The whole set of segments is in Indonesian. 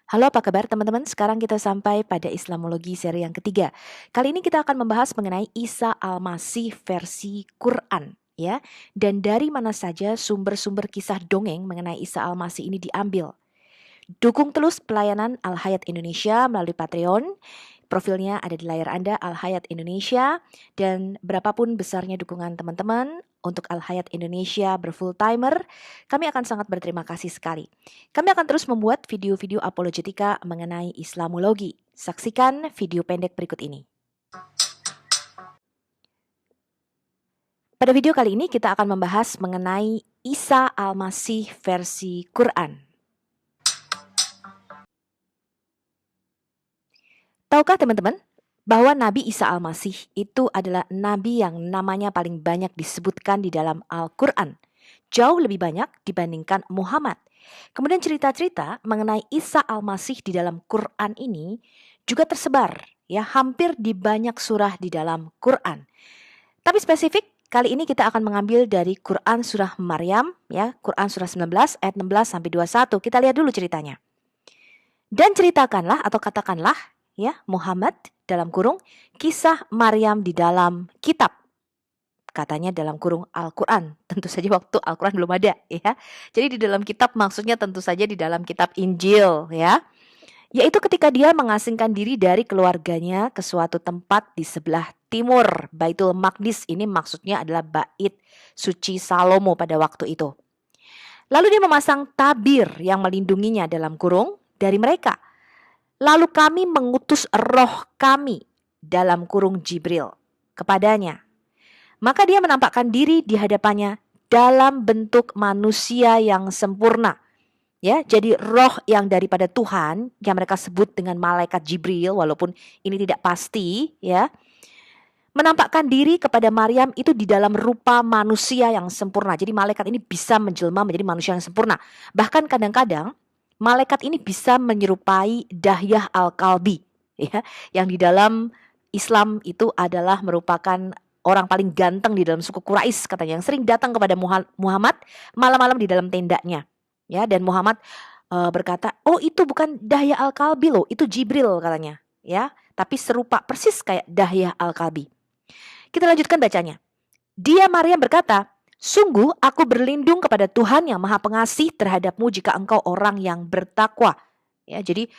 Halo, apa kabar teman-teman? Sekarang kita sampai pada Islamologi seri yang ketiga. Kali ini kita akan membahas mengenai Isa Al-Masih versi Quran, ya. Dan dari mana saja sumber-sumber kisah dongeng mengenai Isa Al-Masih ini diambil. Dukung terus pelayanan Al-Hayat Indonesia melalui Patreon. Profilnya ada di layar Anda, Al-Hayat Indonesia. Dan berapapun besarnya dukungan teman-teman untuk Al-Hayat Indonesia berfull timer, kami akan sangat berterima kasih sekali. Kami akan terus membuat video-video apologetika mengenai Islamologi. Saksikan video pendek berikut ini. Pada video kali ini kita akan membahas mengenai Isa Al-Masih versi Quran. Tahukah teman-teman bahwa Nabi Isa Al-Masih itu adalah nabi yang namanya paling banyak disebutkan di dalam Al-Quran. Jauh lebih banyak dibandingkan Muhammad. Kemudian cerita-cerita mengenai Isa Al-Masih di dalam Quran ini juga tersebar, ya, hampir di banyak surah di dalam Quran. Tapi spesifik kali ini kita akan mengambil dari Quran surah Maryam, ya, Quran surah 19 ayat 16 sampai 21. Kita lihat dulu ceritanya. Dan ceritakanlah atau katakanlah, ya, Muhammad dalam kurung kisah Maryam di dalam kitab. Katanya dalam kurung Al-Quran. Tentu saja waktu Al-Quran belum ada, ya. Jadi di dalam kitab maksudnya tentu saja di dalam kitab Injil, ya. Yaitu ketika dia mengasingkan diri dari keluarganya ke suatu tempat di sebelah timur. Baitul Maqdis ini maksudnya adalah bait suci Salomo pada waktu itu. Lalu dia memasang tabir yang melindunginya dalam kurung dari mereka. Lalu kami mengutus roh kami dalam kurung Jibril kepadanya. Maka dia menampakkan diri di hadapannya dalam bentuk manusia yang sempurna. Ya, jadi roh yang daripada Tuhan yang mereka sebut dengan malaikat Jibril, walaupun ini tidak pasti, ya, menampakkan diri kepada Maryam itu di dalam rupa manusia yang sempurna. Jadi malaikat ini bisa menjelma menjadi manusia yang sempurna. Bahkan kadang-kadang malaikat ini bisa menyerupai Dahyah Al-Kalbi, ya, yang di dalam Islam itu adalah merupakan orang paling ganteng di dalam suku Quraisy katanya, yang sering datang kepada Muhammad malam-malam di dalam tendanya, ya. Dan Muhammad berkata, oh itu bukan Dahyah Al-Kalbi loh, itu Jibril katanya, ya, tapi serupa persis kayak Dahyah Al-Kalbi. Kita lanjutkan bacanya. Dia Maryam berkata, sungguh aku berlindung kepada Tuhan yang Maha Pengasih terhadapmu jika engkau orang yang bertakwa. Ya, jadi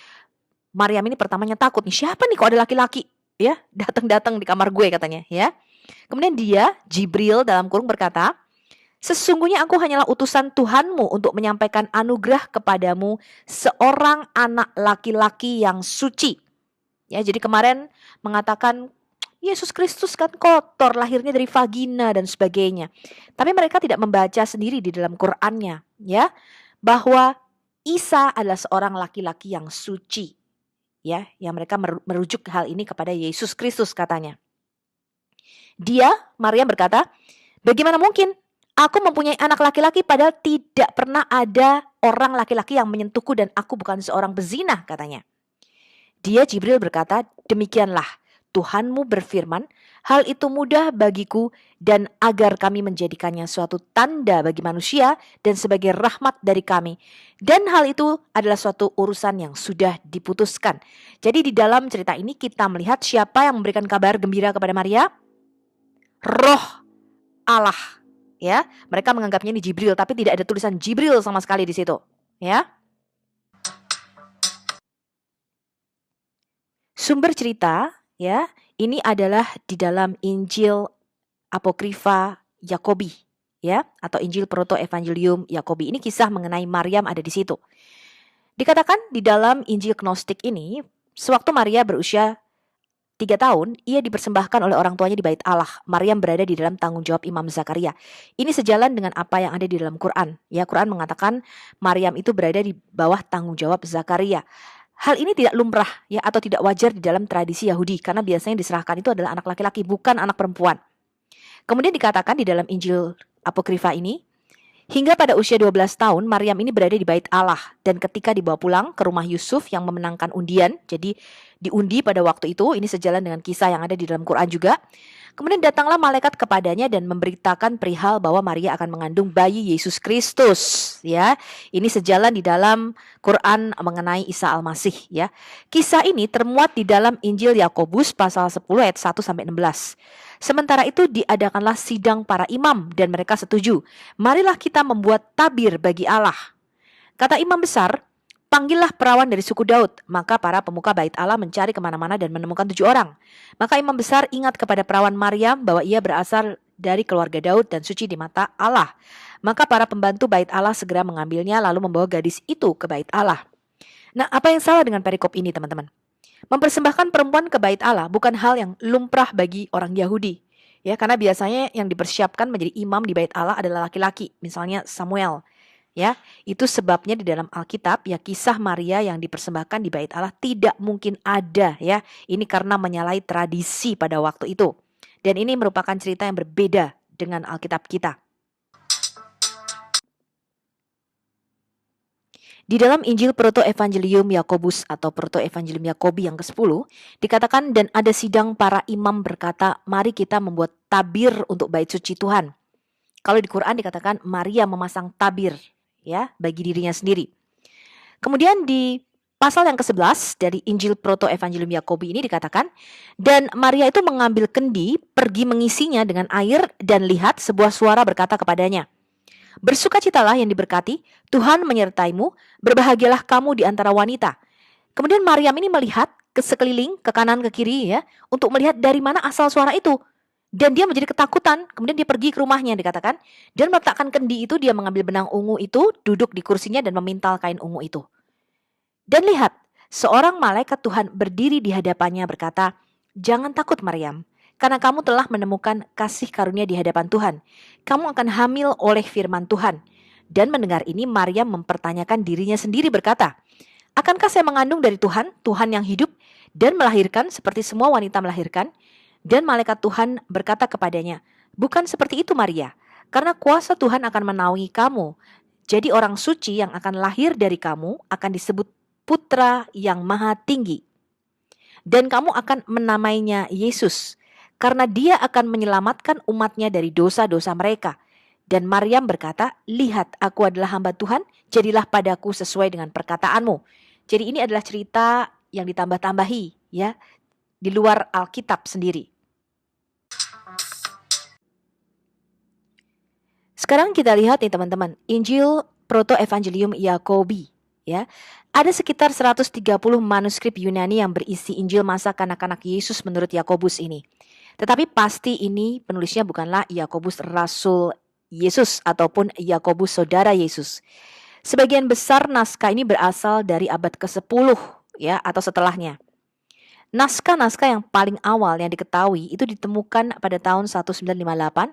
Maryam ini pertamanya takut nih, siapa nih kok ada laki-laki, ya, datang-datang di kamar gue katanya, ya. Kemudian dia, Jibril dalam kurung berkata, sesungguhnya aku hanyalah utusan Tuhanmu untuk menyampaikan anugerah kepadamu seorang anak laki-laki yang suci. Ya, jadi kemarin mengatakan Yesus Kristus kan kotor, lahirnya dari vagina dan sebagainya. Tapi mereka tidak membaca sendiri di dalam Qur'annya, ya, bahwa Isa adalah seorang laki-laki yang suci. Ya, yang mereka merujuk hal ini kepada Yesus Kristus katanya. Dia, Maryam berkata, bagaimana mungkin aku mempunyai anak laki-laki padahal tidak pernah ada orang laki-laki yang menyentuhku dan aku bukan seorang bezina katanya. Dia, Jibril berkata, demikianlah Tuhanmu berfirman, hal itu mudah bagiku dan agar kami menjadikannya suatu tanda bagi manusia dan sebagai rahmat dari kami. Dan hal itu adalah suatu urusan yang sudah diputuskan. Jadi di dalam cerita ini kita melihat siapa yang memberikan kabar gembira kepada Maria? Roh Allah. Ya, mereka menganggapnya ini Jibril, tapi tidak ada tulisan Jibril sama sekali di situ. Ya. Sumber cerita, ya, ini adalah di dalam Injil Apokrifa Yakobi, ya, atau Injil Proto Evangelium Yakobi. Ini kisah mengenai Maryam ada di situ. Dikatakan di dalam Injil Gnostik ini, sewaktu Maria berusia 3 tahun, ia dipersembahkan oleh orang tuanya di bait Allah. Maryam berada di dalam tanggung jawab Imam Zakaria. Ini sejalan dengan apa yang ada di dalam Quran. Ya, Quran mengatakan Maryam itu berada di bawah tanggung jawab Zakaria. Hal ini tidak lumrah, ya, atau tidak wajar di dalam tradisi Yahudi karena biasanya diserahkan itu adalah anak laki-laki, bukan anak perempuan. Kemudian dikatakan di dalam Injil Apokrifa ini, hingga pada usia 12 tahun Maryam ini berada di bait Allah dan ketika dibawa pulang ke rumah Yusuf yang memenangkan undian, jadi diundi pada waktu itu, ini sejalan dengan kisah yang ada di dalam Quran juga. Kemudian datanglah malaikat kepadanya dan memberitakan perihal bahwa Maria akan mengandung bayi Yesus Kristus, ya. Ini sejalan di dalam Quran mengenai Isa Al-Masih, ya. Kisah ini termuat di dalam Injil Yakobus pasal 10 ayat 1 sampai 16. Sementara itu diadakanlah sidang para imam dan mereka setuju. Marilah kita membuat tabir bagi Allah. Kata imam besar, panggillah perawan dari suku Daud. Maka para pemuka bait Allah mencari kemana-mana dan menemukan 7 orang. Maka imam besar ingat kepada perawan Maryam bahwa ia berasal dari keluarga Daud dan suci di mata Allah. Maka para pembantu bait Allah segera mengambilnya lalu membawa gadis itu ke bait Allah. Nah, apa yang salah dengan perikop ini, teman-teman? Mempersembahkan perempuan ke bait Allah bukan hal yang lumrah bagi orang Yahudi. Ya, karena biasanya yang dipersiapkan menjadi imam di bait Allah adalah laki-laki, misalnya Samuel. Ya, itu sebabnya di dalam Alkitab ya kisah Maria yang dipersembahkan di bait Allah tidak mungkin ada, ya. Ini karena menyalahi tradisi pada waktu itu. Dan ini merupakan cerita yang berbeda dengan Alkitab kita. Di dalam Injil Proto-Evangelium Yakobus atau Proto-Evangelium Yakobi yang ke-10 dikatakan, dan ada sidang para imam berkata, mari kita membuat tabir untuk bait suci Tuhan. Kalau di Quran dikatakan Maria memasang tabir, ya, bagi dirinya sendiri. Kemudian di pasal yang ke-11 dari Injil Proto-Evangelium Yakobi ini dikatakan, dan Maria itu mengambil kendi, pergi mengisinya dengan air, dan lihat sebuah suara berkata kepadanya, bersukacitalah yang diberkati, Tuhan menyertaimu, berbahagialah kamu di antara wanita. Kemudian Maryam ini melihat ke sekeliling, ke kanan, ke kiri, ya, untuk melihat dari mana asal suara itu. Dan dia menjadi ketakutan, kemudian dia pergi ke rumahnya dikatakan, dan meletakkan kendi itu, dia mengambil benang ungu itu, duduk di kursinya dan memintal kain ungu itu. Dan lihat, seorang malaikat Tuhan berdiri di hadapannya berkata, jangan takut Maryam, karena kamu telah menemukan kasih karunia di hadapan Tuhan. Kamu akan hamil oleh firman Tuhan. Dan mendengar ini Maryam mempertanyakan dirinya sendiri berkata, akankah saya mengandung dari Tuhan, Tuhan yang hidup, dan melahirkan seperti semua wanita melahirkan? Dan malaikat Tuhan berkata kepadanya, bukan seperti itu Maria, karena kuasa Tuhan akan menaungi kamu. Jadi orang suci yang akan lahir dari kamu akan disebut Putra yang Maha Tinggi. Dan kamu akan menamainya Yesus, karena dia akan menyelamatkan umatnya dari dosa-dosa mereka. Dan Maryam berkata, lihat aku adalah hamba Tuhan, jadilah padaku sesuai dengan perkataanmu. Jadi ini adalah cerita yang ditambah-tambahi, ya, di luar Alkitab sendiri. Sekarang kita lihat nih teman-teman, Injil Proto-Evangelium Yakobi, ya. Ada sekitar 130 manuskrip Yunani yang berisi Injil masa kanak-kanak Yesus menurut Yakobus ini. Tetapi pasti ini penulisnya bukanlah Yakobus Rasul Yesus ataupun Yakobus saudara Yesus. Sebagian besar naskah ini berasal dari abad ke-10, ya, atau setelahnya. Naskah-naskah yang paling awal yang diketahui itu ditemukan pada tahun 1958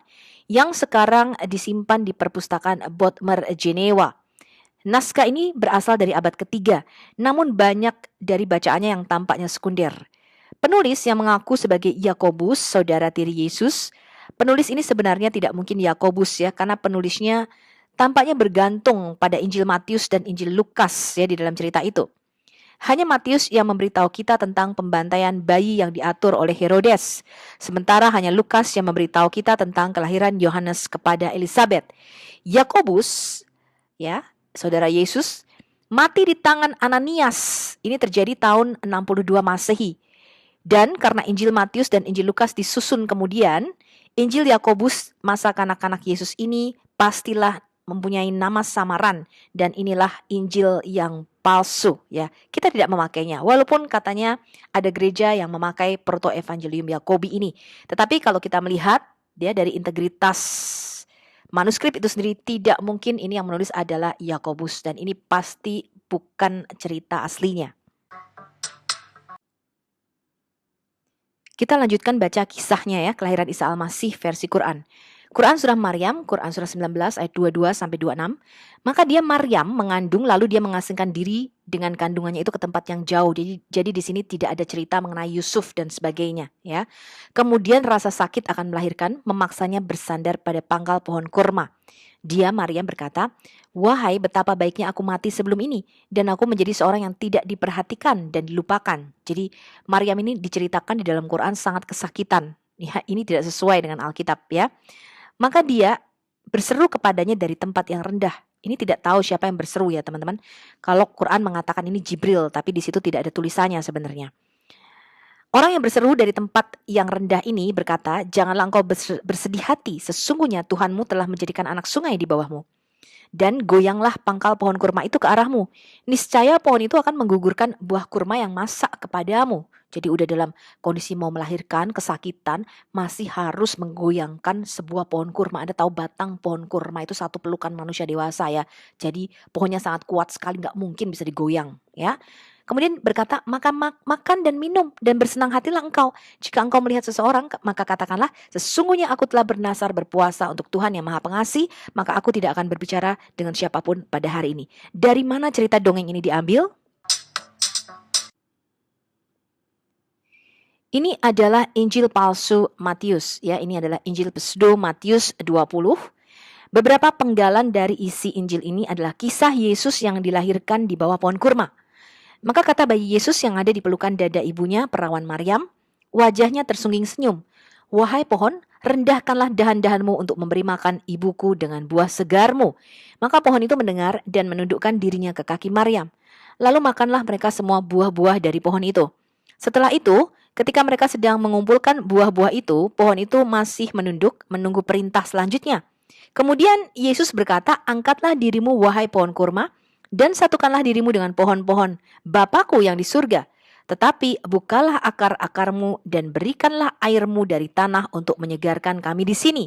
yang sekarang disimpan di perpustakaan Bodmer Jenewa. Naskah ini berasal dari abad ketiga, namun banyak dari bacaannya yang tampaknya sekunder. Penulis yang mengaku sebagai Yakobus, saudara tiri Yesus, penulis ini sebenarnya tidak mungkin Yakobus, ya, karena penulisnya tampaknya bergantung pada Injil Matius dan Injil Lukas, ya, di dalam cerita itu. Hanya Matius yang memberitahu kita tentang pembantaian bayi yang diatur oleh Herodes, sementara hanya Lukas yang memberitahu kita tentang kelahiran Yohanes kepada Elizabeth. Yakobus, ya, saudara Yesus, mati di tangan Ananias. Ini terjadi tahun 62 Masehi. Dan karena Injil Matius dan Injil Lukas disusun kemudian, Injil Yakobus masa kanak-kanak Yesus ini pastilah mempunyai nama samaran, dan inilah Injil yang palsu, ya. Kita tidak memakainya, walaupun katanya ada gereja yang memakai Proto-Evangelium Yakobi ini. Tetapi kalau kita melihat dia dari integritas manuskrip itu sendiri, tidak mungkin ini yang menulis adalah Yakobus, dan ini pasti bukan cerita aslinya. Kita lanjutkan baca kisahnya, ya, kelahiran Isa Al-Masih versi Quran. Quran surah Maryam, Quran surah 19 ayat 22 sampai 26. Maka dia Maryam mengandung lalu dia mengasingkan diri dengan kandungannya itu ke tempat yang jauh. Jadi di sini tidak ada cerita mengenai Yusuf dan sebagainya, ya. Kemudian rasa sakit akan melahirkan, memaksanya bersandar pada pangkal pohon kurma. Dia Maryam berkata, wahai betapa baiknya aku mati sebelum ini, dan aku menjadi seorang yang tidak diperhatikan dan dilupakan. Jadi Maryam ini diceritakan di dalam Quran sangat kesakitan, Ya, ini tidak sesuai dengan Alkitab ya. Maka dia berseru kepadanya dari tempat yang rendah. Ini tidak tahu siapa yang berseru ya teman-teman. Kalau Quran mengatakan ini Jibril, tapi di situ tidak ada tulisannya sebenarnya. Orang yang berseru dari tempat yang rendah ini berkata, janganlah engkau bersedih hati, sesungguhnya Tuhanmu telah menjadikan anak sungai di bawahmu. Dan goyanglah pangkal pohon kurma itu ke arahmu. Niscaya pohon itu akan menggugurkan buah kurma yang masak kepadamu. Jadi udah dalam kondisi mau melahirkan, kesakitan, masih harus menggoyangkan sebuah pohon kurma. Anda tahu batang pohon kurma itu satu pelukan manusia dewasa ya. Jadi pohonnya sangat kuat sekali, nggak mungkin bisa digoyang ya. Kemudian berkata, makan dan minum dan bersenang hatilah engkau. Jika engkau melihat seseorang, maka katakanlah, sesungguhnya aku telah bernasar berpuasa untuk Tuhan yang Maha Pengasih, maka aku tidak akan berbicara dengan siapapun pada hari ini. Dari mana cerita dongeng ini diambil? Ini adalah Injil palsu Matius, ya. Ini adalah Injil pseudo Matius 20. Beberapa penggalan dari isi Injil ini adalah kisah Yesus yang dilahirkan di bawah pohon kurma. Maka kata bayi Yesus yang ada di pelukan dada ibunya, perawan Maryam, wajahnya tersungging senyum. Wahai pohon, rendahkanlah dahan-dahanmu untuk memberi makan ibuku dengan buah segarmu. Maka pohon itu mendengar dan menundukkan dirinya ke kaki Maryam. Lalu makanlah mereka semua buah-buah dari pohon itu. Setelah itu, ketika mereka sedang mengumpulkan buah-buah itu, pohon itu masih menunduk, menunggu perintah selanjutnya. Kemudian Yesus berkata, angkatlah dirimu wahai pohon kurma, dan satukanlah dirimu dengan pohon-pohon Bapakku yang di surga. Tetapi bukalah akar-akarmu dan berikanlah airmu dari tanah untuk menyegarkan kami di sini.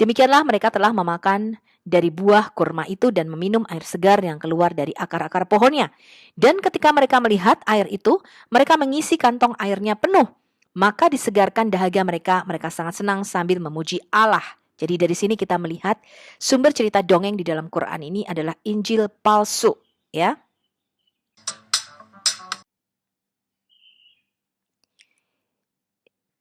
Demikianlah mereka telah memakan dari buah kurma itu dan meminum air segar yang keluar dari akar-akar pohonnya. Dan ketika mereka melihat air itu, mereka mengisi kantong airnya penuh. Maka disegarkan dahaga mereka, mereka sangat senang sambil memuji Allah. Jadi dari sini kita melihat sumber cerita dongeng di dalam Quran ini adalah Injil palsu, ya.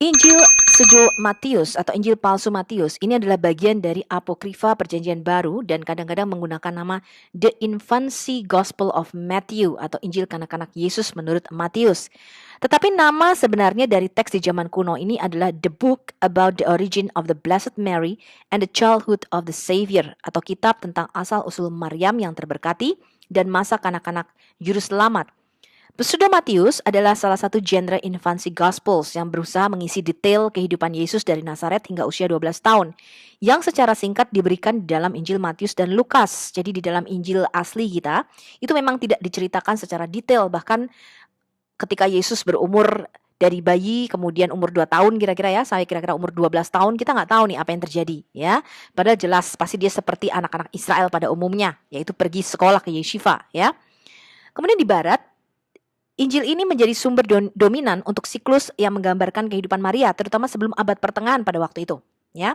Injil pseudo Matius atau Injil palsu Matius ini adalah bagian dari apokrifa Perjanjian Baru dan kadang-kadang menggunakan nama The Infancy Gospel of Matthew atau Injil kanak-kanak Yesus menurut Matius. Tetapi nama sebenarnya dari teks di zaman kuno ini adalah The Book About the Origin of the Blessed Mary and the Childhood of the Savior atau kitab tentang asal-usul Maryam yang terberkati dan masa kanak-kanak juru selamat. Pseudo Matius adalah salah satu genre infancy gospels yang berusaha mengisi detail kehidupan Yesus dari Nazaret hingga usia 12 tahun, yang secara singkat diberikan di dalam Injil Matius dan Lukas. Jadi di dalam Injil asli kita, itu memang tidak diceritakan secara detail, bahkan ketika Yesus berumur dari bayi, kemudian umur 2 tahun kira-kira ya, sampai kira-kira umur 12 tahun, kita nggak tahu nih apa yang terjadi ya. Padahal jelas pasti dia seperti anak-anak Israel pada umumnya, yaitu pergi sekolah ke yeshiva ya. Kemudian di barat, Injil ini menjadi sumber dominan untuk siklus yang menggambarkan kehidupan Maria, terutama sebelum abad pertengahan pada waktu itu. Ya,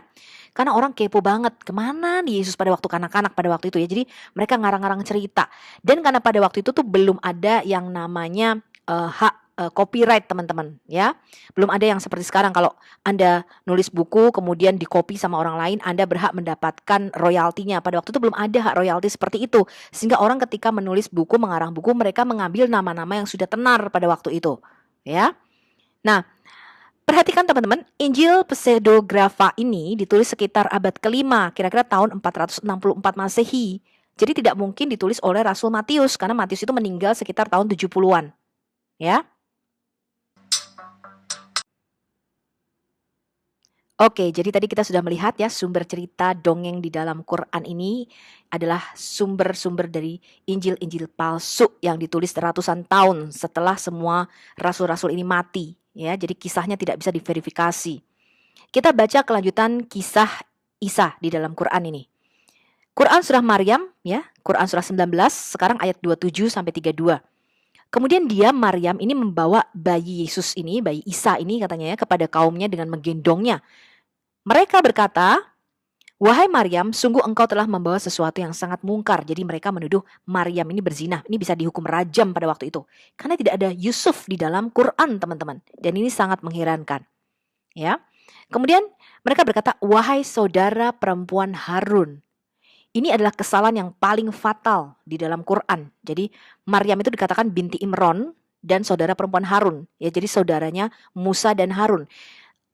karena orang kepo banget kemana nih Yesus pada waktu kanak-kanak pada waktu itu ya. Jadi mereka ngarang-ngarang cerita. Dan karena pada waktu itu tuh belum ada yang namanya hak copyright teman-teman ya. Belum ada yang seperti sekarang kalau Anda nulis buku kemudian di-copy sama orang lain, Anda berhak mendapatkan royaltinya. Pada waktu itu belum ada hak royalti seperti itu. Sehingga orang ketika menulis buku, mengarang buku, mereka mengambil nama-nama yang sudah tenar pada waktu itu ya. Nah, perhatikan teman-teman, Injil Pseudegrapha ini ditulis sekitar abad ke-5, kira-kira tahun 464 Masehi. Jadi tidak mungkin ditulis oleh Rasul Matius karena Matius itu meninggal sekitar tahun 70-an. Ya. Oke, jadi tadi kita sudah melihat ya sumber cerita dongeng di dalam Quran ini adalah sumber-sumber dari Injil-Injil palsu yang ditulis ratusan tahun setelah semua rasul-rasul ini mati. Ya, jadi kisahnya tidak bisa diverifikasi. Kita baca kelanjutan kisah Isa di dalam Quran ini. Quran surah Maryam ya, Quran surah 19 sekarang ayat 27 sampai 32. Kemudian dia Maryam ini membawa bayi Yesus ini, bayi Isa ini katanya ya kepada kaumnya dengan menggendongnya. Mereka berkata, "Wahai Maryam, sungguh engkau telah membawa sesuatu yang sangat mungkar." Jadi mereka menuduh Maryam ini berzina. Ini bisa dihukum rajam pada waktu itu. Karena tidak ada Yusuf di dalam Quran, teman-teman. Dan ini sangat mengherankan. Ya. Kemudian mereka berkata, "Wahai saudara perempuan Harun." Ini adalah kesalahan yang paling fatal di dalam Quran. Jadi Maryam itu dikatakan binti Imron dan saudara perempuan Harun. Ya, jadi saudaranya Musa dan Harun.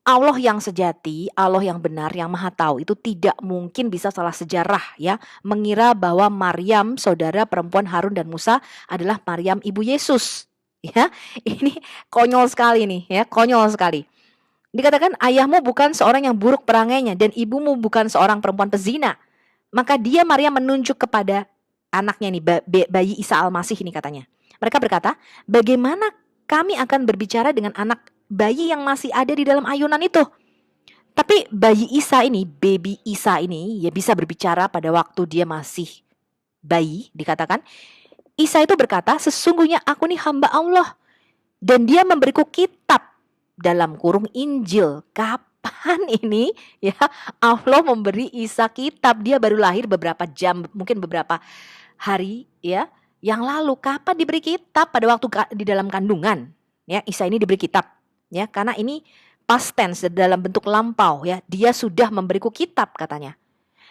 Allah yang sejati, Allah yang benar, yang maha tahu itu tidak mungkin bisa salah sejarah ya, mengira bahwa Maryam, saudara perempuan Harun dan Musa adalah Maryam ibu Yesus. Ya, ini konyol sekali nih ya, konyol sekali. Dikatakan ayahmu bukan seorang yang buruk perangainya dan ibumu bukan seorang perempuan pezina. Maka dia Maryam menunjuk kepada anaknya nih, bayi Isa Al-Masih ini katanya. Mereka berkata, bagaimana kami akan berbicara dengan anak bayi yang masih ada di dalam ayunan itu? Tapi bayi Isa ini, baby Isa ini ya bisa berbicara pada waktu dia masih bayi, dikatakan. Isa itu berkata, sesungguhnya aku nih hamba Allah dan dia memberiku kitab dalam kurung Injil. Kapan ini ya Allah memberi Isa kitab? Dia baru lahir beberapa jam, mungkin beberapa hari ya yang lalu. Kapan diberi kitab? Pada waktu di dalam kandungan ya, Isa ini diberi kitab ya, karena ini past tense dalam bentuk lampau ya. Dia sudah memberiku kitab katanya.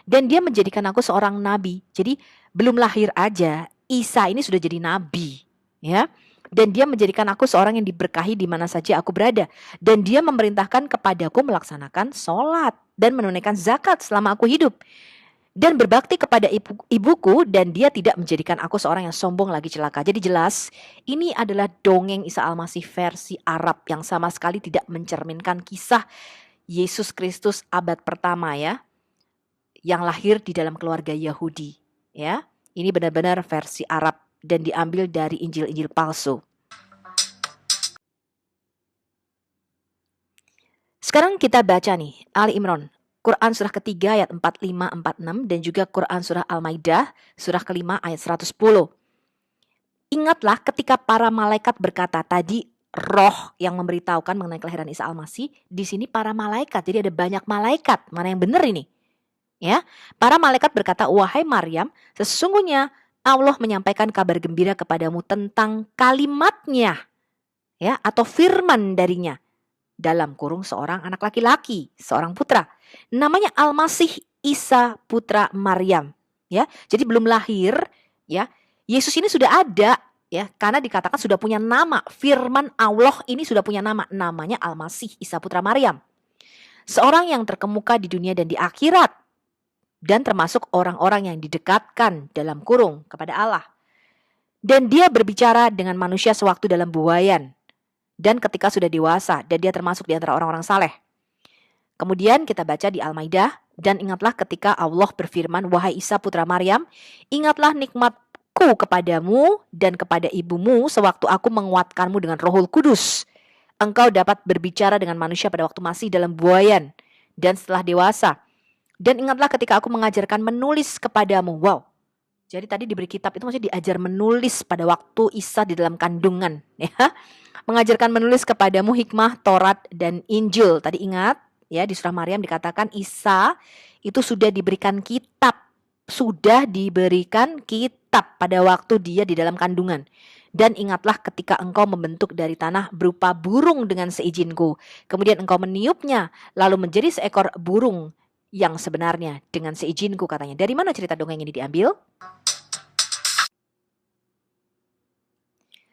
Dan dia menjadikan aku seorang nabi. Jadi belum lahir aja Isa ini sudah jadi nabi ya. Dan dia menjadikan aku seorang yang diberkahi di mana saja aku berada. Dan dia memerintahkan kepadaku melaksanakan sholat dan menunaikan zakat selama aku hidup. Dan berbakti kepada ibuku, dan dia tidak menjadikan aku seorang yang sombong lagi celaka. Jadi jelas ini adalah dongeng Isa Al-Masih versi Arab yang sama sekali tidak mencerminkan kisah Yesus Kristus abad pertama ya, yang lahir di dalam keluarga Yahudi ya. Ini benar-benar versi Arab dan diambil dari Injil-Injil palsu. Sekarang kita baca nih Ali Imran, Quran surah ketiga ayat 45-46 dan juga Quran surah Al-Maidah surah kelima ayat 110. Ingatlah ketika para malaikat berkata, tadi roh yang memberitahukan mengenai kelahiran Isa Al-Masih, di sini para malaikat. Jadi ada banyak malaikat. Mana yang benar ini? Ya, para malaikat berkata, wahai Maryam, sesungguhnya Allah menyampaikan kabar gembira kepadamu tentang kalimatnya ya, atau firman darinya, dalam kurung seorang anak laki-laki, seorang putra. Namanya Al-Masih Isa putra Maryam ya. Jadi belum lahir ya. Yesus ini sudah ada ya, karena dikatakan sudah punya nama. Firman Allah ini sudah punya nama, namanya Al-Masih Isa putra Maryam. Seorang yang terkemuka di dunia dan di akhirat, dan termasuk orang-orang yang didekatkan dalam kurung kepada Allah. Dan dia berbicara dengan manusia sewaktu dalam buayan dan ketika sudah dewasa, dan dia termasuk di antara orang-orang saleh. Kemudian kita baca di Al-Maidah, dan ingatlah ketika Allah berfirman, wahai Isa putra Maryam, ingatlah nikmatku kepadamu dan kepada ibumu sewaktu aku menguatkanmu dengan Rohul Kudus. Engkau dapat berbicara dengan manusia pada waktu masih dalam buayan dan setelah dewasa. Dan ingatlah ketika aku mengajarkan menulis kepadamu. Wow. Jadi tadi diberi kitab itu maksudnya diajar menulis pada waktu Isa di dalam kandungan ya. Mengajarkan menulis kepadamu hikmah, Taurat dan Injil. Tadi ingat ya, di surah Maryam dikatakan Isa itu sudah diberikan kitab. Sudah diberikan kitab pada waktu dia di dalam kandungan. Dan ingatlah ketika engkau membentuk dari tanah berupa burung dengan seizinku. Kemudian engkau meniupnya lalu menjadi seekor burung yang sebenarnya dengan seizinku katanya. Dari mana cerita dongeng ini diambil?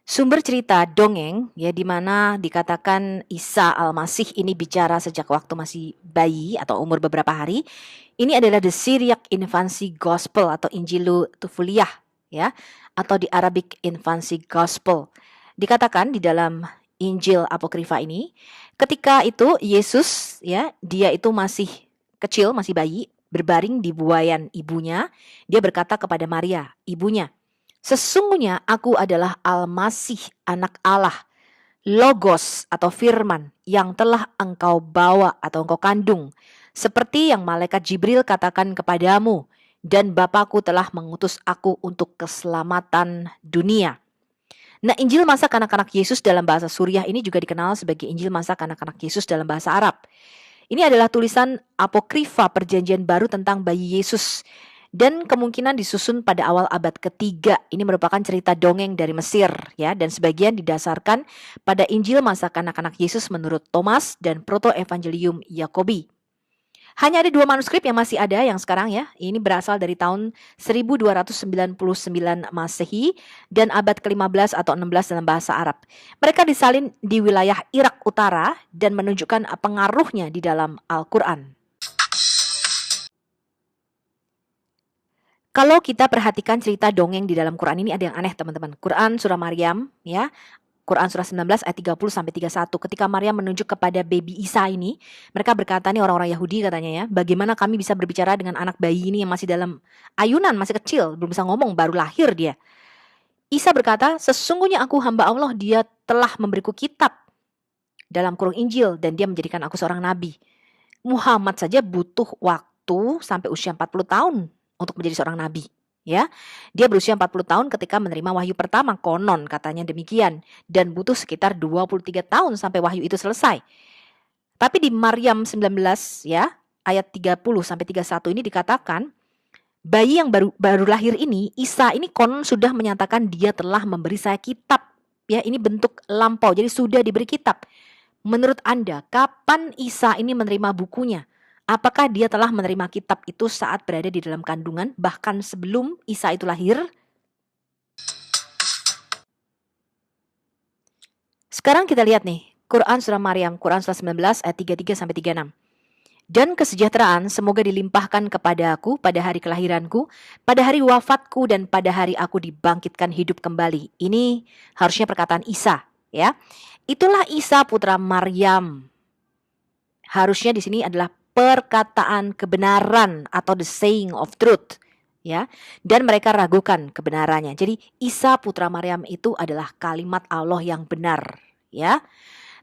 Sumber cerita dongeng ya, di mana dikatakan Isa Al-Masih ini bicara sejak waktu masih bayi atau umur beberapa hari. Ini adalah the Syriac Infancy Gospel atau Injilu Tufuliyah ya, atau di Arabic Infancy Gospel. Dikatakan di dalam Injil Apokrifa ini, ketika itu Yesus ya, dia itu masih kecil, masih bayi, berbaring di buayan ibunya. Dia berkata kepada Maria, ibunya, sesungguhnya aku adalah Al-Masih, anak Allah, Logos atau firman yang telah engkau bawa atau engkau kandung. Seperti yang malaikat Jibril katakan kepadamu, dan Bapakku telah mengutus aku untuk keselamatan dunia. Nah, Injil masa kanak-kanak Yesus dalam bahasa Suriah ini juga dikenal sebagai Injil masa kanak-kanak Yesus dalam bahasa Arab. Ini adalah tulisan apokrifa perjanjian baru tentang bayi Yesus dan kemungkinan disusun pada awal abad ketiga. Ini merupakan cerita dongeng dari Mesir ya, dan sebagian didasarkan pada Injil masa kanak-kanak Yesus menurut Thomas dan Proto Evangelium Yakobi. Hanya ada 2 manuskrip yang masih ada yang sekarang ya. Ini berasal dari tahun 1299 Masehi dan abad ke-15 atau 16 dalam bahasa Arab. Mereka disalin di wilayah Irak Utara dan menunjukkan pengaruhnya di dalam Al-Quran. Kalau kita perhatikan cerita dongeng di dalam Quran ini ada yang aneh teman-teman. Quran surah Maryam ya. Quran surah 19 ayat 30 sampai 31. Ketika Maryam menunjuk kepada baby Isa ini, mereka berkata nih orang-orang Yahudi katanya ya, bagaimana kami bisa berbicara dengan anak bayi ini yang masih dalam ayunan, masih kecil, belum bisa ngomong, baru lahir dia. Isa berkata, sesungguhnya aku hamba Allah, dia telah memberiku kitab dalam kurung Injil dan dia menjadikan aku seorang nabi. Muhammad saja butuh waktu sampai usia 40 tahun untuk menjadi seorang nabi. Ya, dia berusia 40 tahun ketika menerima wahyu pertama, konon katanya demikian, dan butuh sekitar 23 tahun sampai wahyu itu selesai. Tapi di Maryam 19 ya, ayat 30 sampai 31 ini dikatakan, bayi yang baru lahir ini, Isa ini konon sudah menyatakan dia telah memberi saya kitab. Ya, ini bentuk lampau, jadi sudah diberi kitab. Menurut Anda, kapan Isa ini menerima bukunya? Apakah dia telah menerima kitab itu saat berada di dalam kandungan, bahkan sebelum Isa itu lahir? Sekarang kita lihat nih, Quran surah Maryam, Quran surah 19 ayat 33 sampai 36. Dan kesejahteraan semoga dilimpahkan kepada aku pada hari kelahiranku, pada hari wafatku, dan pada hari aku dibangkitkan hidup kembali. Ini harusnya perkataan Isa, ya. Itulah Isa putra Maryam. Harusnya di sini adalah perkataan kebenaran atau the saying of truth, ya. Dan mereka ragukan kebenarannya. Jadi Isa putra Maryam itu adalah kalimat Allah yang benar, ya.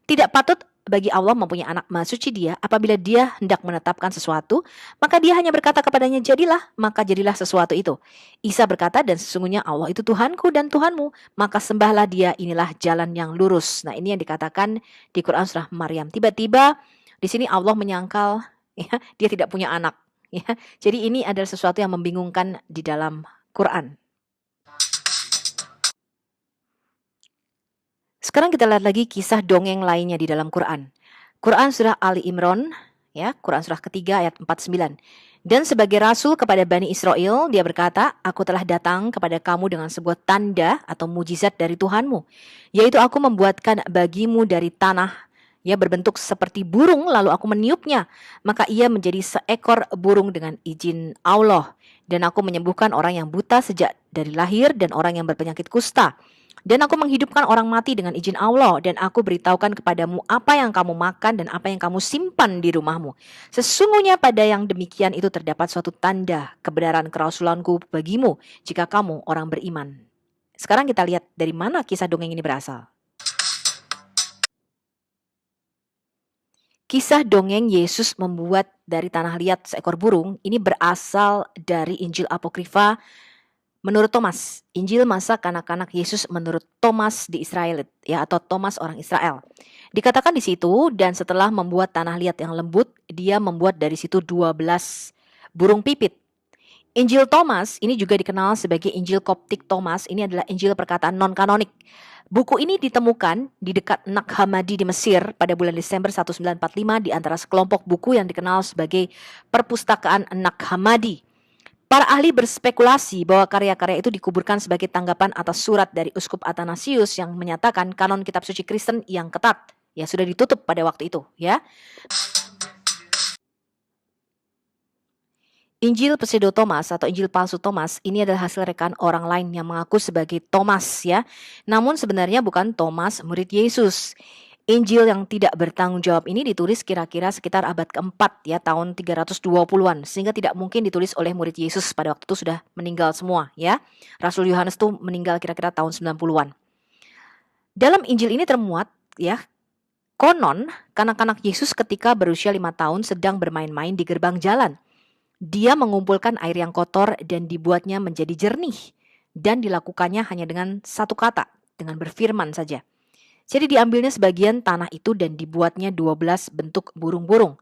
Tidak patut bagi Allah mempunyai anak, maha suci dia. Apabila dia hendak menetapkan sesuatu, maka dia hanya berkata kepadanya, jadilah, maka jadilah sesuatu itu. Isa berkata, dan sesungguhnya Allah itu Tuhanku dan Tuhanmu, maka sembahlah dia, inilah jalan yang lurus. Nah, ini yang dikatakan di Quran surah Maryam. Tiba-tiba di sini Allah menyangkal ya, dia tidak punya anak. Ya. Jadi ini adalah sesuatu yang membingungkan di dalam Quran. Sekarang kita lihat lagi kisah dongeng lainnya di dalam Quran. Quran surah Ali Imran, ya, Quran surah ketiga ayat 49. Dan sebagai rasul kepada Bani Israel, dia berkata, aku telah datang kepada kamu dengan sebuah tanda atau mujizat dari Tuhanmu, yaitu aku membuatkan bagimu dari tanah, ya, berbentuk seperti burung, lalu aku meniupnya, maka ia menjadi seekor burung dengan izin Allah. Dan aku menyembuhkan orang yang buta sejak dari lahir dan orang yang berpenyakit kusta. Dan aku menghidupkan orang mati dengan izin Allah, dan aku beritahukan kepadamu apa yang kamu makan dan apa yang kamu simpan di rumahmu. Sesungguhnya pada yang demikian itu terdapat suatu tanda kebenaran kerasulanku bagimu jika kamu orang beriman. Sekarang kita lihat dari mana kisah dongeng ini berasal. Kisah dongeng Yesus membuat dari tanah liat seekor burung ini berasal dari Injil Apokrifa menurut Thomas. Injil masa kanak-kanak Yesus menurut Thomas di Israel, ya, atau Thomas orang Israel. Dikatakan di situ, dan setelah membuat tanah liat yang lembut, dia membuat dari situ 12 burung pipit. Injil Thomas ini juga dikenal sebagai Injil Koptik Thomas. Ini adalah Injil perkataan non-kanonik. Buku ini ditemukan di dekat Nag Hammadi di Mesir pada bulan Desember 1945 di antara sekelompok buku yang dikenal sebagai Perpustakaan Nag Hammadi. Para ahli berspekulasi bahwa karya-karya itu dikuburkan sebagai tanggapan atas surat dari Uskup Athanasius yang menyatakan kanon kitab suci Kristen yang ketat, ya, sudah ditutup pada waktu itu, ya. Injil Pseudo Thomas atau Injil palsu Thomas ini adalah hasil rekaan orang lain yang mengaku sebagai Thomas, ya. Namun sebenarnya bukan Thomas murid Yesus. Injil yang tidak bertanggung jawab ini ditulis kira-kira sekitar abad keempat, ya, tahun 320-an, sehingga tidak mungkin ditulis oleh murid Yesus pada waktu itu sudah meninggal semua, ya. Rasul Yohanes tuh meninggal kira-kira tahun 90-an. Dalam Injil ini termuat, ya, konon kanak-kanak Yesus ketika berusia 5 tahun sedang bermain-main di gerbang jalan. Dia mengumpulkan air yang kotor dan dibuatnya menjadi jernih, dan dilakukannya hanya dengan satu kata, dengan berfirman saja. Jadi diambilnya sebagian tanah itu dan dibuatnya 12 bentuk burung-burung.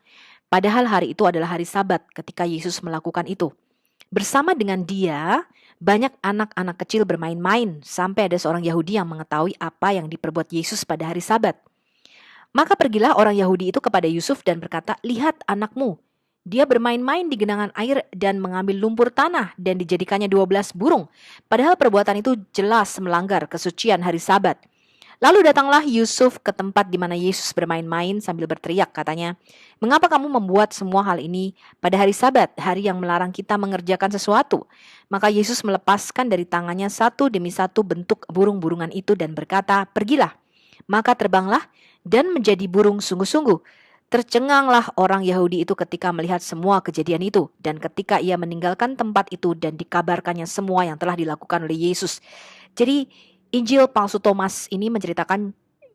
Padahal hari itu adalah hari Sabat ketika Yesus melakukan itu. Bersama dengan dia, banyak anak-anak kecil bermain-main sampai ada seorang Yahudi yang mengetahui apa yang diperbuat Yesus pada hari Sabat. Maka pergilah orang Yahudi itu kepada Yusuf dan berkata, lihat anakmu. Dia bermain-main di genangan air dan mengambil lumpur tanah dan dijadikannya 12 burung. Padahal perbuatan itu jelas melanggar kesucian hari Sabat. Lalu datanglah Yusuf ke tempat di mana Yesus bermain-main sambil berteriak, katanya, "Mengapa kamu membuat semua hal ini pada hari Sabat, hari yang melarang kita mengerjakan sesuatu?" Maka Yesus melepaskan dari tangannya satu demi satu bentuk burung-burungan itu dan berkata, "Pergilah." Maka terbanglah dan menjadi burung sungguh-sungguh. Tercenganglah orang Yahudi itu ketika melihat semua kejadian itu, dan ketika ia meninggalkan tempat itu dan dikabarkannya semua yang telah dilakukan oleh Yesus. Jadi Injil palsu Thomas ini menceritakan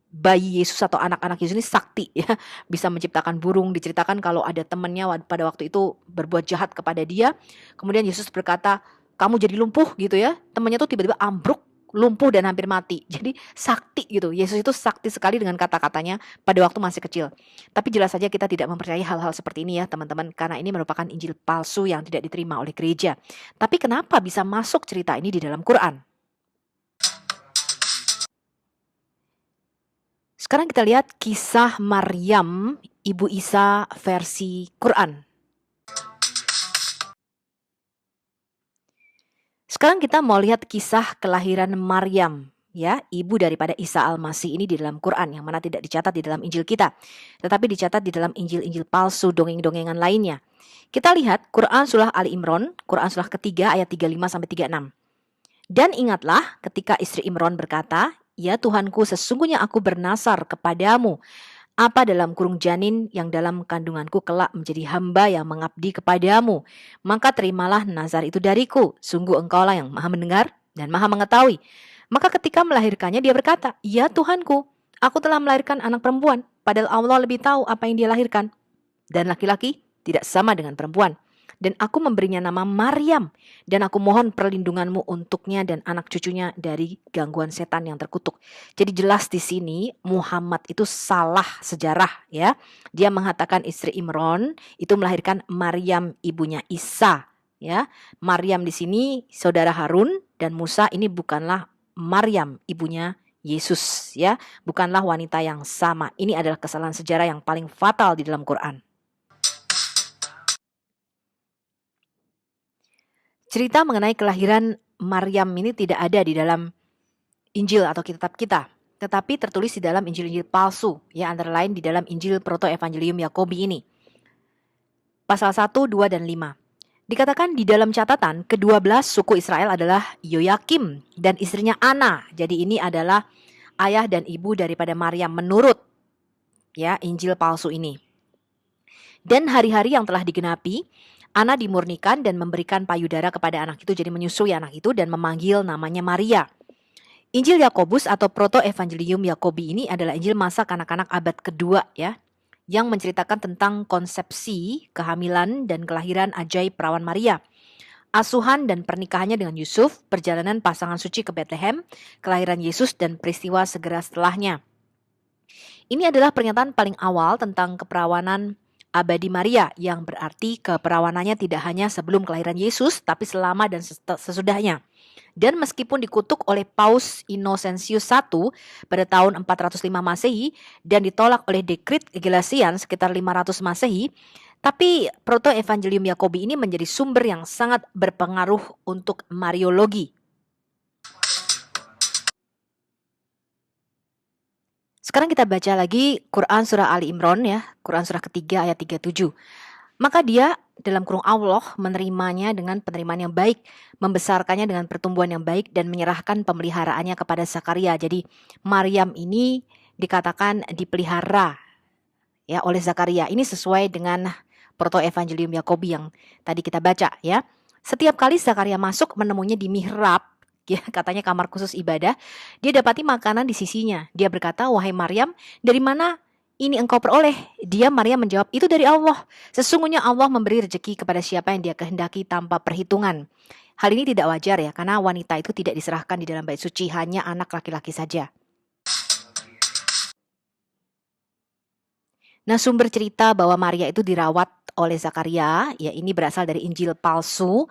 bayi Yesus atau anak-anak Yesus ini sakti, ya, bisa menciptakan burung. Diceritakan kalau ada temannya pada waktu itu berbuat jahat kepada dia, kemudian Yesus berkata, "Kamu jadi lumpuh," gitu ya. Temannya tuh tiba-tiba ambruk, lumpuh dan hampir mati. Jadi sakti gitu. Yesus itu sakti sekali dengan kata-katanya pada waktu masih kecil. Tapi jelas saja kita tidak mempercayai hal-hal seperti ini ya teman-teman, karena ini merupakan Injil palsu yang tidak diterima oleh gereja. Tapi kenapa bisa masuk cerita ini di dalam Quran? Sekarang kita lihat kisah Maryam, Ibu Isa versi Quran. Sekarang kita mau lihat kisah kelahiran Maryam, ya, ibu daripada Isa Al-Masih ini di dalam Quran, yang mana tidak dicatat di dalam Injil kita, tetapi dicatat di dalam Injil-Injil palsu, dongeng-dongengan lainnya. Kita lihat Quran surah Ali Imran, Quran surah ketiga ayat 35 sampai 36. Dan ingatlah ketika istri Imran berkata, "Ya Tuhanku, sesungguhnya aku bernasar kepadamu, apa dalam kurung janin yang dalam kandunganku kelak menjadi hamba yang mengabdi kepadamu. Maka terimalah nazar itu dariku. Sungguh engkaulah yang maha mendengar dan maha mengetahui." Maka ketika melahirkannya dia berkata, "Ya Tuhanku, aku telah melahirkan anak perempuan. Padahal Allah lebih tahu apa yang dia lahirkan. Dan laki-laki tidak sama dengan perempuan. Dan aku memberinya nama Maryam. Dan aku mohon perlindunganmu untuknya dan anak cucunya dari gangguan setan yang terkutuk." Jadi jelas di sini Muhammad itu salah sejarah, ya. Dia mengatakan istri Imran itu melahirkan Maryam ibunya Isa, ya. Maryam di sini saudara Harun, dan Musa ini bukanlah Maryam ibunya Yesus, ya. Bukanlah wanita yang sama. Ini adalah kesalahan sejarah yang paling fatal di dalam Quran. Cerita mengenai kelahiran Maryam ini tidak ada di dalam Injil atau kitab kita, tetapi tertulis di dalam Injil-Injil palsu, ya, antara lain di dalam Injil Proto-Evangelium Yakobi ini. Pasal 1, 2, dan 5. Dikatakan di dalam catatan ke-12 suku Israel adalah Yoyakim dan istrinya Ana. Jadi ini adalah ayah dan ibu daripada Maryam menurut, ya, Injil palsu ini. Dan hari-hari yang telah digenapi, Ana dimurnikan dan memberikan payudara kepada anak itu, jadi menyusui anak itu dan memanggil namanya Maria. Injil Yakobus atau Proto-Evangelium Yakobi ini adalah Injil masa kanak-kanak abad kedua, ya, yang menceritakan tentang konsepsi, kehamilan, dan kelahiran ajaib perawan Maria, asuhan dan pernikahannya dengan Yusuf, perjalanan pasangan suci ke Bethlehem, kelahiran Yesus, dan peristiwa segera setelahnya. Ini adalah pernyataan paling awal tentang keperawanan abadi Maria, yang berarti keperawanannya tidak hanya sebelum kelahiran Yesus, tapi selama dan sesudahnya. Dan meskipun dikutuk oleh Paus Innocentius I pada tahun 405 Masehi dan ditolak oleh Dekrit Gelasian sekitar 500 Masehi, tapi Proto-Evangelium Yakobi ini menjadi sumber yang sangat berpengaruh untuk Mariologi. Sekarang kita baca lagi Quran surah Ali Imran, ya, Quran surah ketiga ayat 37. Maka dia dalam kurung Allah menerimanya dengan penerimaan yang baik, membesarkannya dengan pertumbuhan yang baik, dan menyerahkan pemeliharaannya kepada Zakaria. Jadi Maryam ini dikatakan dipelihara, ya, oleh Zakaria. Ini sesuai dengan Proto-Evangelium Yakobi yang tadi kita baca, ya. Setiap kali Zakaria masuk menemuinya di mihrab, ya, katanya kamar khusus ibadah, dia dapati makanan di sisinya. Dia berkata, "Wahai Maryam, dari mana ini engkau peroleh?" Dia, Maryam, menjawab, "Itu dari Allah. Sesungguhnya Allah memberi rezeki kepada siapa yang dia kehendaki tanpa perhitungan." Hal ini tidak wajar, ya, karena wanita itu tidak diserahkan di dalam bait suci, hanya anak laki-laki saja. Nah, sumber cerita bahwa Maria itu dirawat oleh Zakaria, ya, ini berasal dari Injil palsu,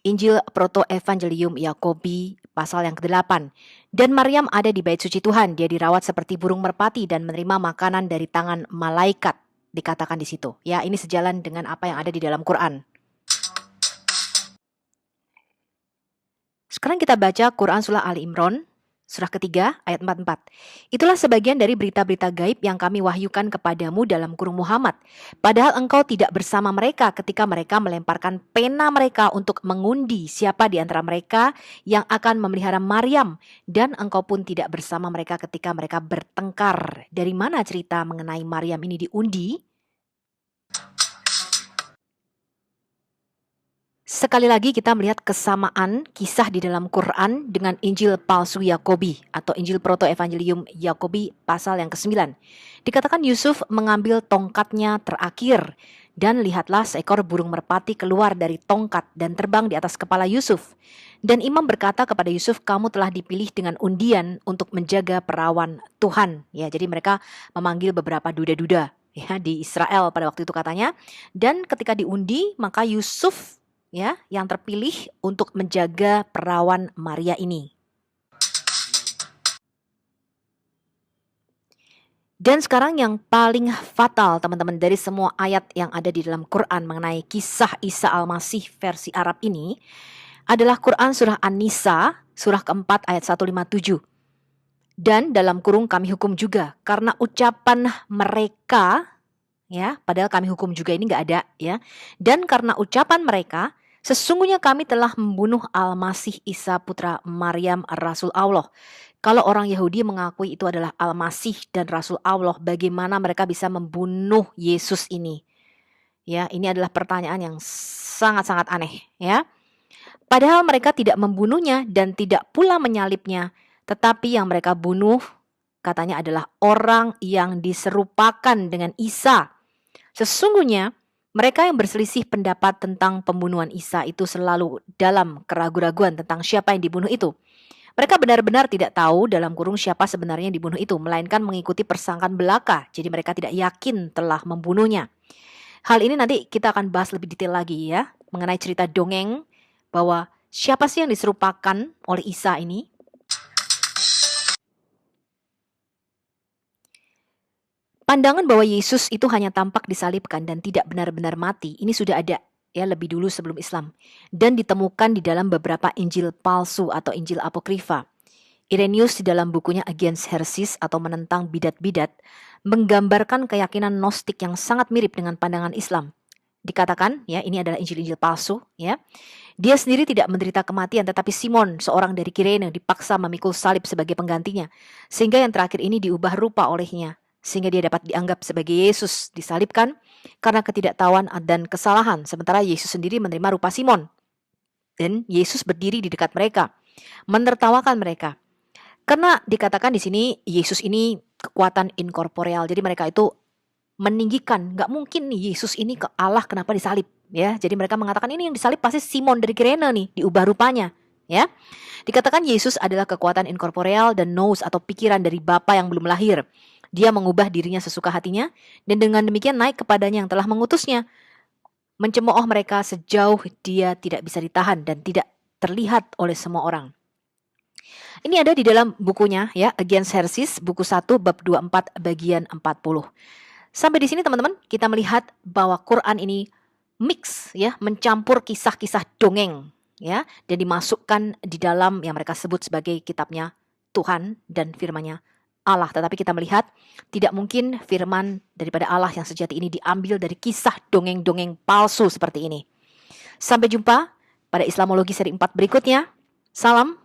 Injil Proto-Evangelium Yakobi pasal yang ke-8. Dan Maryam ada di bait suci Tuhan, dia dirawat seperti burung merpati dan menerima makanan dari tangan malaikat. dikatakan di situ. Ya, ini sejalan dengan apa yang ada di dalam Quran. Sekarang kita baca Quran surah Ali Imran, surah ketiga ayat 44. Itulah sebagian dari berita-berita gaib yang kami wahyukan kepadamu dalam kurung Muhammad. Padahal engkau tidak bersama mereka ketika mereka melemparkan pena mereka untuk mengundi siapa di antara mereka yang akan memelihara Maryam. Dan engkau pun tidak bersama mereka ketika mereka bertengkar. Dari mana cerita mengenai Maryam ini diundi? Sekali lagi kita melihat kesamaan kisah di dalam Quran dengan Injil palsu Yakobi atau Injil Proto-Evangelium Yakobi pasal yang ke-9. Dikatakan Yusuf mengambil tongkatnya terakhir dan lihatlah seekor burung merpati keluar dari tongkat dan terbang di atas kepala Yusuf. Dan imam berkata kepada Yusuf, kamu telah dipilih dengan undian untuk menjaga perawan Tuhan. Ya, jadi mereka memanggil beberapa duda-duda ya di Israel pada waktu itu katanya. Dan ketika diundi maka Yusuf ya, yang terpilih untuk menjaga perawan Maria ini. Dan sekarang yang paling fatal teman-teman dari semua ayat yang ada di dalam Quran mengenai kisah Isa Al-Masih versi Arab ini adalah Quran surah An-Nisa surah keempat ayat 157. Dan dalam kurung kami hukum juga karena ucapan mereka ya, padahal kami hukum juga ini nggak ada ya. Dan karena ucapan mereka sesungguhnya kami telah membunuh Al-Masih Isa putra Maryam Rasul Allah. Kalau orang Yahudi mengakui itu adalah Al-Masih dan Rasul Allah, bagaimana mereka bisa membunuh Yesus ini? Ya, ini adalah pertanyaan yang sangat-sangat aneh ya. Padahal mereka tidak membunuhnya dan tidak pula menyalibnya, tetapi yang mereka bunuh katanya adalah orang yang diserupakan dengan Isa. Sesungguhnya mereka yang berselisih pendapat tentang pembunuhan Isa itu selalu dalam keraguan-raguan tentang siapa yang dibunuh itu. Mereka benar-benar tidak tahu dalam kurung siapa sebenarnya yang dibunuh itu, melainkan mengikuti persangkaan belaka. Jadi mereka tidak yakin telah membunuhnya. Hal ini nanti kita akan bahas lebih detail lagi ya, mengenai cerita dongeng bahwa siapa sih yang diserupakan oleh Isa ini. Pandangan bahwa Yesus itu hanya tampak disalibkan dan tidak benar-benar mati, ini sudah ada ya lebih dulu sebelum Islam dan ditemukan di dalam beberapa Injil palsu atau Injil apokrifa. Irenaeus di dalam bukunya Against Heresies atau menentang bidat-bidat menggambarkan keyakinan Gnostik yang sangat mirip dengan pandangan Islam. Dikatakan ya ini adalah Injil-Injil palsu ya. Dia sendiri tidak menderita kematian tetapi Simon seorang dari Kirene dipaksa memikul salib sebagai penggantinya sehingga yang terakhir ini diubah rupa olehnya. Sehingga dia dapat dianggap sebagai Yesus disalibkan karena ketidaktahuan dan kesalahan. Sementara Yesus sendiri menerima rupa Simon. Dan Yesus berdiri di dekat mereka, menertawakan mereka. Karena dikatakan di sini Yesus ini kekuatan inkorporeal. Jadi mereka itu meninggikan, nggak mungkin nih Yesus ini ke Allah kenapa disalib. Ya, jadi mereka mengatakan ini yang disalib pasti Simon dari Kirene nih, diubah rupanya. Ya, dikatakan Yesus adalah kekuatan inkorporeal dan nous atau pikiran dari Bapa yang belum lahir. Dia mengubah dirinya sesuka hatinya dan dengan demikian naik kepadanya yang telah mengutusnya. Mencemooh mereka sejauh dia tidak bisa ditahan dan tidak terlihat oleh semua orang. Ini ada di dalam bukunya ya, Against Heresies, buku 1 bab 24 bagian 40. Sampai di sini teman-teman, kita melihat bahwa Quran ini mix ya, mencampur kisah-kisah dongeng ya dan dimasukkan di dalam yang mereka sebut sebagai kitabnya Tuhan dan firman-Nya Allah. Tetapi kita melihat tidak mungkin firman daripada Allah yang sejati ini diambil dari kisah dongeng-dongeng palsu seperti ini. Sampai jumpa pada Islamologi seri 4 berikutnya. Salam